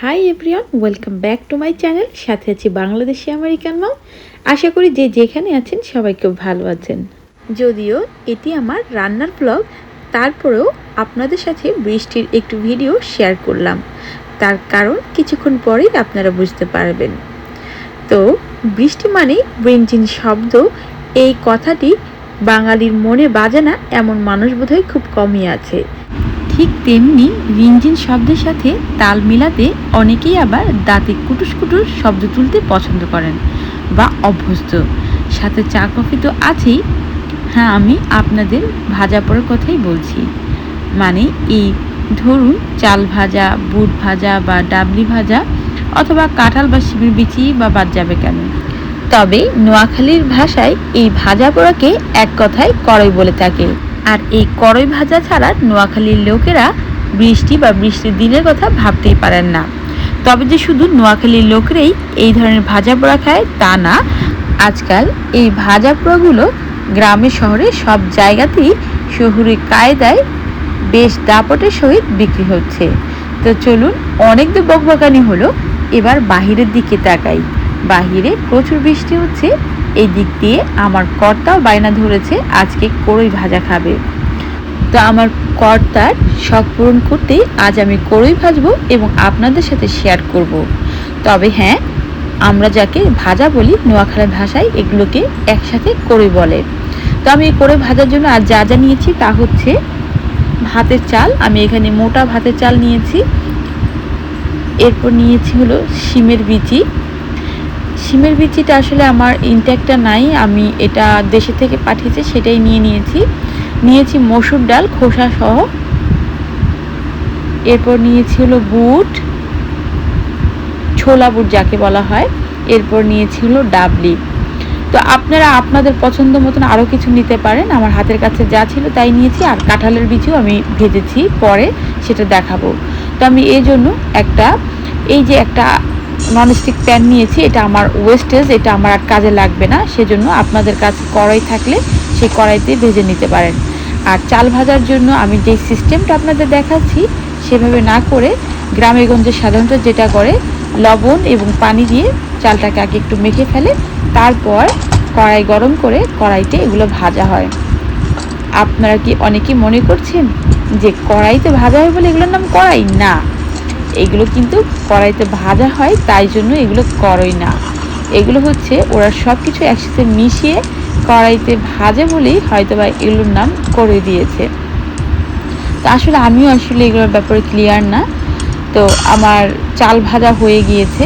Hi everyone, welcome back to my channel. সাথে আছি Bangladeshi American মম। আশা করি যে যেখানে আছেন সবাই খুব ভালো আছেন। যদিও এটি আমার রান্নার ব্লগ, তারপরেও আপনাদের সাথে বৃষ্টির একটু ভিডিও শেয়ার করলাম। তার কারণ কিছুক্ষণ পরেই আপনারা বুঝতে পারবেন। তো বৃষ্টি মানে রিনঝিন শব্দ, এই কথাটি বাঙালির মনে বাজে না এমন মানুষ বোধহয় খুব কমই আছে। ঠিক তেমনি রিনঝিন শব্দের সাথে তাল মিলাতে অনেকেই আবার দাঁতে কুটুস কুটুস শব্দ তুলতে পছন্দ করেন বা অভ্যস্ত। সাথে চা কফি তো আছেই। হ্যাঁ, আমি আপনাদের ভাজা পোড়ার কথাই বলছি। মানে এই ধরুন চাল ভাজা, বুট ভাজা বা ডাবলি ভাজা, অথবা কাঁঠাল বা শিমের বিচি বা বাদ যাবে কেন। তবে নোয়াখালীর ভাষায় এই ভাজা পোড়াকে এক কথায় কড়াই বলে থাকে। আর এই কড়াই ভাজা ছাড়া নোয়াখালীর লোকেরা বৃষ্টি বা বৃষ্টির দিনের কথা ভাবতেই পারেন না। তবে যে শুধু নোয়াখালীর লোকেরাই এই ধরনের ভাজা পোড়া খায় তা না। আজকাল এই ভাজা পোড়াগুলো গ্রামে শহরে সব জায়গাতেই শহুরে কায়দায় বেশ দাপটের সহিত বিক্রি হচ্ছে। তো চলুন, অনেক তো বকবকানি হলো, এবার বাহিরের দিকে তাকাই। বাহিরে প্রচুর বৃষ্টি হচ্ছে। এই দিক দিয়ে আমার কর্তাও বায়না ধরেছে আজকে কড়ই ভাজা খাবে। তো আমার কর্তার শখ পূরণ করতেই আজ আমি কড়ই ভাজবো এবং আপনাদের সাথে শেয়ার করব। তবে হ্যাঁ, আমরা যাকে ভাজা বলি নোয়াখালী ভাষায় এগুলোকে একসাথে কড়ই বলে। তো আমি এই কড়ই ভাজার জন্য আজ যা যা নিয়েছি তা হচ্ছে ভাতের চাল। আমি এখানে মোটা ভাতের চাল নিয়েছি। এরপর নিয়েছি হলো শিমের বিচি। শিমের বিচিটা আসলে আমার ইনট্যাক্টটা নাই, আমি এটা দেশে থেকে পাঠিয়েছে সেটাই নিয়েছি মসুর ডাল খোসা সহ। এরপর নিয়েছি হলো বুট, ছোলা বুট যাকে বলা হয়। এরপর নিয়েছি হলো ডাবলি। তো আপনারা আপনাদের পছন্দ মতন আরও কিছু নিতে পারেন। আমার হাতের কাছে যা ছিল তাই নিয়েছি। আর কাঁঠালের বিচিও আমি ভেজেছি, পরে সেটা দেখাবো। তো আমি এই জন্য একটা ননস্টিক প্যান নিয়েছি। এটা আমার ওয়েস্টেজ, এটা আমার আর কাজে লাগবে না। সেজন্য আপনাদের কাছে কড়াই থাকলে সেই কড়াইতে ভেজে নিতে পারেন। আর চাল ভাজার জন্য আমি যে সিস্টেমটা আপনাদের দেখাচ্ছি সেভাবে না করে গ্রামে গঞ্জে সাধারণত যেটা করে, লবণ এবং পানি দিয়ে চালটাকে আগে একটু মেখে ফেলে, তারপর কড়াই গরম করে কড়াইতে এগুলো ভাজা হয়। আপনারা কি অনেকেই মনে করছেন যে কড়াইতে ভাজা হয় বলে এগুলোর নাম কড়াই? না, এগুলো কিন্তু কড়াইতে ভাজা হয়, তাই জন্য এগুলো কড়াই না। এগুলো হচ্ছে ওরা সব কিছু একসাথে মিশিয়ে কড়াইতে ভাজে বলেই হয়তো বা এগুলোর নাম করে দিয়েছে। তো আসলে আমিও এগুলোর ব্যাপারে ক্লিয়ার না। তো আমার চাল ভাজা হয়ে গিয়েছে।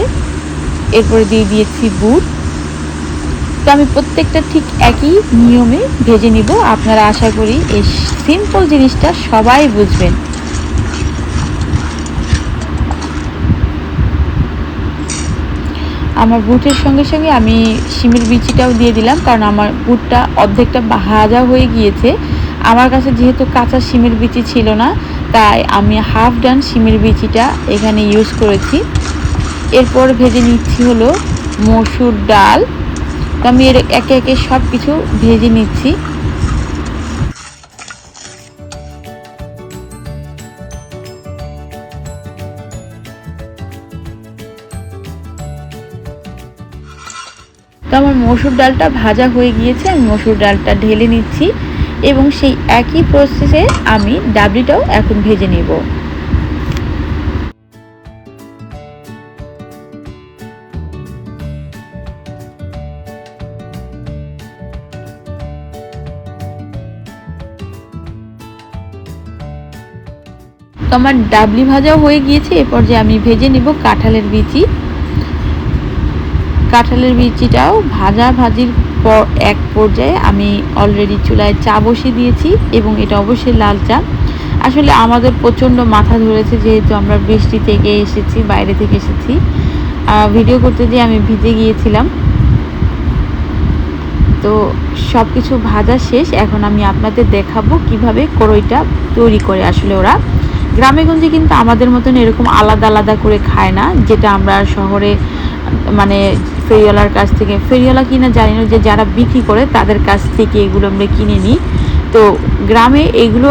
এরপরে দিয়ে দিয়েছি বুট। তো আমি প্রত্যেকটা ঠিক একই নিয়মে ভেজে নিব। আপনারা আশা করি এই সিম্পল জিনিসটা সবাই বুঝবেন। আমার বুটের সঙ্গে সঙ্গে আমি শিমের বিচিটাও দিয়ে দিলাম, কারণ আমার বুটটা অর্ধেকটা ভাজা হয়ে গিয়েছে। আমার কাছে যেহেতু কাঁচা শিমের বিচি ছিল না, তাই আমি হাফ ডান শিমের বিচিটা এখানে ইউজ করেছি। এরপর ভেজে নিচ্ছি হলো মসুর ডাল। তো আমি এর একে একে সব কিছু ভেজে নিচ্ছি। তো আমার মসুর ডালটা ভাজা হয়ে গিয়েছে, আমি মসুর ডালটা ঢেলে নিচ্ছি এবং সেই একই প্রসেসে আমি ডাবলিটাও এখন ভেজে নেব। তো আমার ডাবলি ভাজাও হয়ে গিয়েছে। এরপর যে আমি ভেজে নেব কাঁঠালের বিচি। কাঁঠালের বিচিটাও ভাজির পর এক পর্যায়ে আমি অলরেডি চুলায় চা বসিয়ে দিয়েছি এবং এটা অবশ্যই লাল চা। আসলে আমাদের প্রচণ্ড মাথা ধরেছে, যেহেতু আমরা বৃষ্টি থেকে এসেছি, বাইরে থেকে এসেছি। ভিডিও করতে গিয়ে আমি ভিজে গিয়েছিলাম। তো সব কিছু ভাজা শেষ। এখন আমি আপনাদের দেখাবো কিভাবে কড়ইটা তৈরি করে। আসলে ওরা গ্রামে গঞ্জে কিন্তু আমাদের মতন এরকম আলাদা আলাদা করে খায় না, যেটা আমরা শহরে মানে ফেরিওয়ালার কাছ থেকে, ফেরিওয়ালা কিনা জানি না, যে যারা বিক্রি করে তাদের কাছ থেকে এগুলো আমরা কিনে নিই। তো গ্রামে এগুলো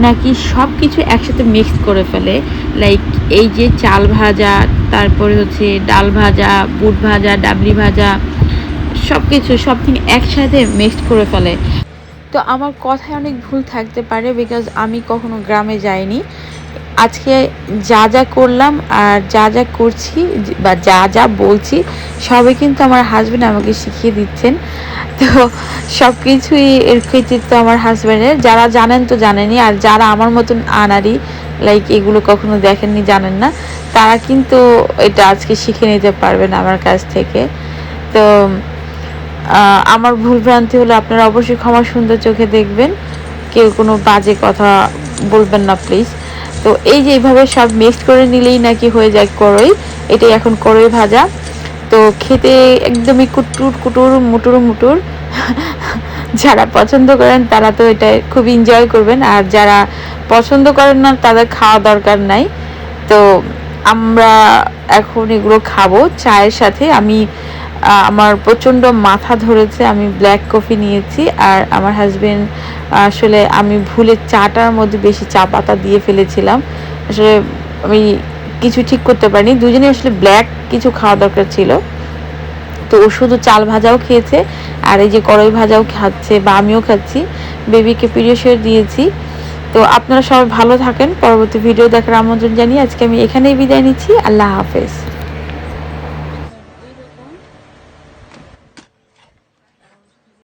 নাকি সব কিছু একসাথে মিক্স করে ফেলে। লাইক এই যে চাল ভাজা, তারপরে হচ্ছে ডাল ভাজা, বুট ভাজা, ডাবলি ভাজা, সব কিছু সবথিং একসাথে মিক্সড করে ফেলে। তো আমার কথায় অনেক ভুল থাকতে পারে, বিকজ আমি কখনো গ্রামে যাইনি। আজকে যা যা করলাম আর যা যা করছি বা যা যা বলছি সবই কিন্তু আমার হাজব্যান্ড আমাকে শিখিয়ে দিচ্ছেন। তো সব কিছুই এর কৃতিত্ব আমার হাজব্যান্ডের। যারা জানেন তো জানেনই, আর যারা আমার মতন আনারি লাইক এগুলো কখনো দেখেননি, জানেন না, তারা কিন্তু এটা আজকে শিখে নিতে পারবেন আমার কাছ থেকে। তো আমার ভুলভ্রান্তি হলে আপনারা অবশ্যই ক্ষমা সুন্দর চোখে দেখবেন, কেউ কোনো বাজে কথা বলবেন না প্লিজ। তো এই যে এইভাবে সব মিক্সড করে নিলেই নাকি হয়ে যায় কড়ই। এটাই এখন কড়ই ভাজা। তো খেতে একদমই কুটুর কুটুর মুটুর মুটুর। যারা পছন্দ করেন তারা তো এটা খুব এনজয় করবেন, আর যারা পছন্দ করেন না তাদের খাওয়া দরকার নাই। তো আমরা এখন এগুলো খাবো চায়ের সাথে। আমার প্রচণ্ড মাথা ধরেছে, আমি ব্ল্যাক কফি নিয়েছি। আর আমার হাজবেন্ড আসলে আমি ভুলে চাটার মধ্যে বেশি চা পাতা দিয়ে ফেলেছিলাম। আসলে আমি কিছু ঠিক করতে পারিনি, দুজনেই আসলে ব্ল্যাক কিছু খাওয়া দরকার ছিল। তো ও শুধু চাল ভাজাও খেয়েছে, আর এই যে কড়াই ভাজাও খাচ্ছে, বা আমিও খাচ্ছি। বেবিকে পিরিয়ড দিয়েছি। তো আপনারা সবাই ভালো থাকেন। পরবর্তী ভিডিও দেখার আমন্ত্রণ জানিয়ে আজকে আমি এখানেই বিদায় নিচ্ছি। আল্লাহ হাফেজ।